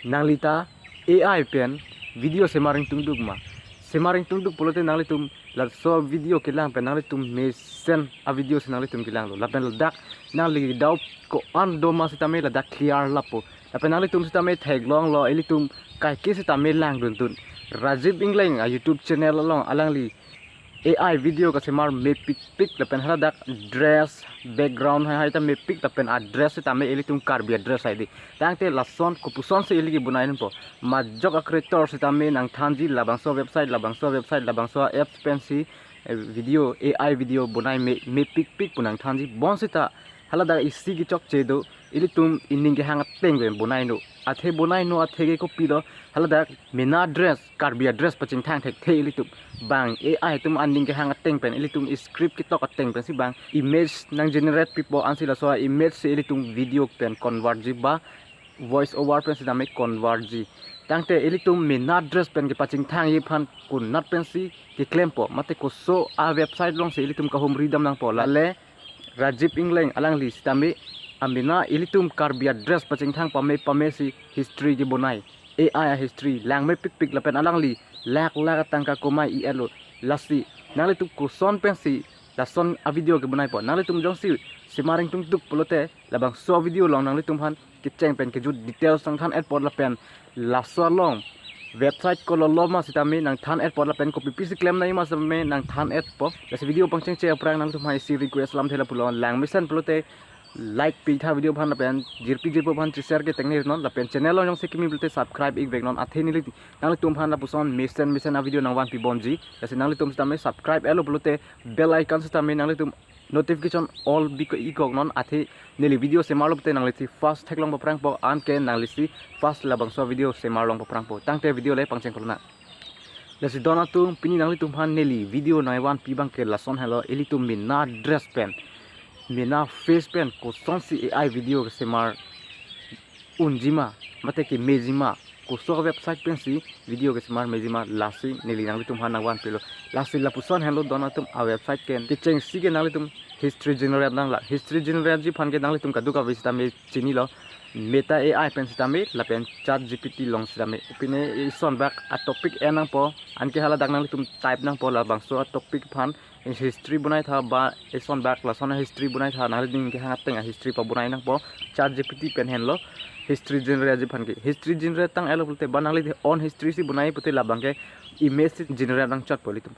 nanglita AI pen video semaring tungduk ma semaring tungduk polote nangli tum la so video kilang pen nangli tum mesen a video se nangli tum kilang lo la pen dak nangli dau ko an do ma sitame la dak clear lapo la pen nangli tum sitame theglong lo eli tum kai ke sitame lang dun tun Rajiv Ingleng a YouTube channel long alangli AI video ka semar me pic la pen hala dak dress background hai ta me pic la pen address ta me eli tum karbi address ai di tang te lason ko puson se eli ki bunain po ma jog creator se ta me nang thanji labang so website labang so apps pen si video AI video bunai me pic punang thanji bon se ta hala dak isi ki chok che do eli tum inning ke hang teng ben bunai no athe bunai no athe ke ko pi do hala dak mena address karbi address paching thang thek the eli tum bang AI tum anding ke hang teng pen eli tum script ki tok teng pen si bang image nang generate people ansi la so image se eli tum video pen convert ji ba voice over pen si dame convert ji tangte eli tum mena address pen ke paching thang ye phan kun not pen si ki claim po mate ko so a website long se eli tum ka home readam nang po la le Rajiv Ingleng alang li stame amina eli tum karbi address paching thang pame si history ji bonai AI history lang me pic la pen alang li lak tangka komai elo lasi nale tu ko son pen si la son a video ke bonai po nale tum jong si simaring tum tuk polote labang so video long nale tum han ki cheng pen ke ju details sang than airport la pen la so long website ko lo ma sitame nang than airport la pen ko ppc claim nai ma same nang than airport la video pang cheng che aprang nang tum hai si request lam thela pulon lang mission polote like pitha video bhan la pen jirpo bhan share ke tengne non la pen channel long se kimi bilte subscribe ik vegnon atheni li nang tum bhan la puson mission a video nang wan pi bonji la nang tum stame subscribe elo polote bell icon stame nang tum notification all biko ikok non athi neli video se marlo te nang li first theklong paprang po an ke nang li first labang so video se marlong paprang po tangte video le pangcheng kolna la si dona tum pini nang li tum bhan neli video nai wan pi bang ke la son hello eli tum min na dress pen mina face pen ko son si AI video ke semar unjima mate ke mejima ko so website pen si video ke semar mejima lasi neli nang tum hana wan pelo lasi la puson hello dona tum a website ken ke cheng si ke nang tum history generate nang la history generate ji phan ke nang tum ka duka vista me chini lo meta AI pen sitame la pen chat GPT long sitame pine son back a topic enang po anke hala dak nang tum type nang po la bang so a topic phan history bunai tha ba eson back la son history bunai tha nal ding ke hang teng history pa bunai nang po chat GPT pen hen lo history generate ji phan ke history generate tang elo bolte banali on history si bunai pote la bang ke image generate nang chat politum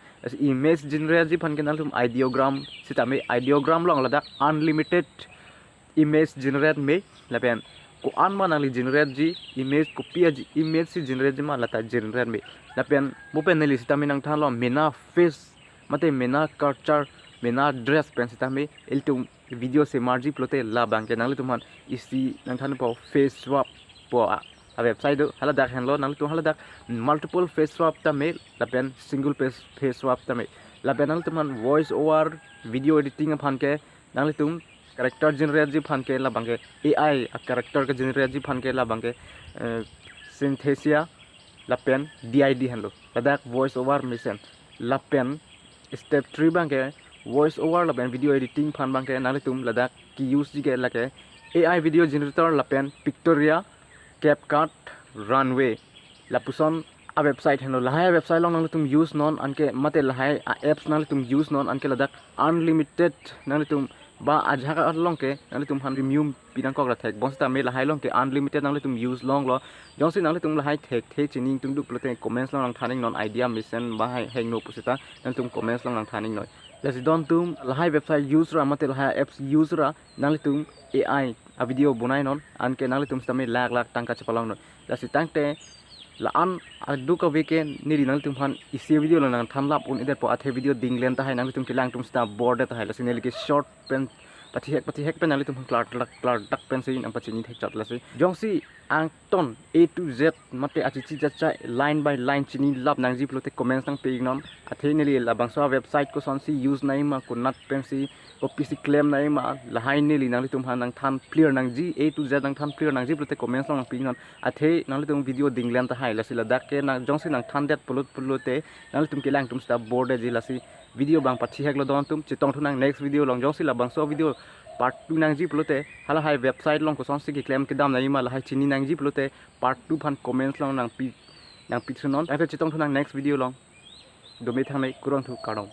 image generate ji phan ke nal tum ideogram sitame ideogram long la dak unlimited image generate me la pen ko an manali generate ji image copy ji image si generate ji ma lata generate me la pen mo pen neli sitame nang than lo mena face mate mena culture mena dress pen sitame eltum video se marji plote la bang ke nang tuman isi nang than po face swap po a website hala dak hen lo nang tu hala dak multiple face swap ta me la pen single face swap ta me la pen nang tuman voice over video editing phan ke nang tum character generate ji phan ke la bang ke AI a character ke generate ji phan ke la bang ke synthesia la pen did hen lo la dak voice over mission la pen step 3 bang ke voice over la pen video editing phan bang ke nang tum la dak ki use ji ke la ke AI video generator la pen pictoria CapCut runway la puson a website hen lo la hai website long nang tum use non anke mate la hai apps nang tum use non anke la dak unlimited nang tum ba ajha long ke nang tum han premium pinang kok la thek bonsta me la hai long ke unlimited nang tum use long lo jongsi nang tum la hai thek the chining tum duk plote comments long nang thaning non idea mission ba hai heng no pusita nang tum comments long nang thaning noi lesi don tum la hai website use ra mate la hai apps use ra nang tum AI a video bunai non anke nang tum stame lak tangka chapalong non lesi tangte la an adu ka weekend ni nang tum han isi video nang than lap un ide po athe video dinglen ta hai nang tum kilang tum sta board ta hai lesi neli ke short pen pati hek pen nang tum klar dak pen sin am pachini thek chat lesi jongsi ang ton A to Z mate achichi cha line by line chini lap nang ji plote comments nang pe nom athe neli la bangsa website ko son si use nai ma ko nat pen si ko pc claim nai ma la hai neli nang tum han nang than clear nang ji A to Z nang than clear nang ji plote comments nang pe non athe nang tum video dinglen ta hai lesi la dak ke nang jongsi nang than det plote nang tum kilang tum sta board ji lasi video bang pathi hek lo don tum chitong thunang next video long jongsi la bangso video part 2 nang ji pelote hala hai website long ko song si ki claim ke dam nai ma la hai chini nang ji pelote part 2 phan comments long nang pi sunon ai fe chitong thunang next video long domi thangnai kurang thu karong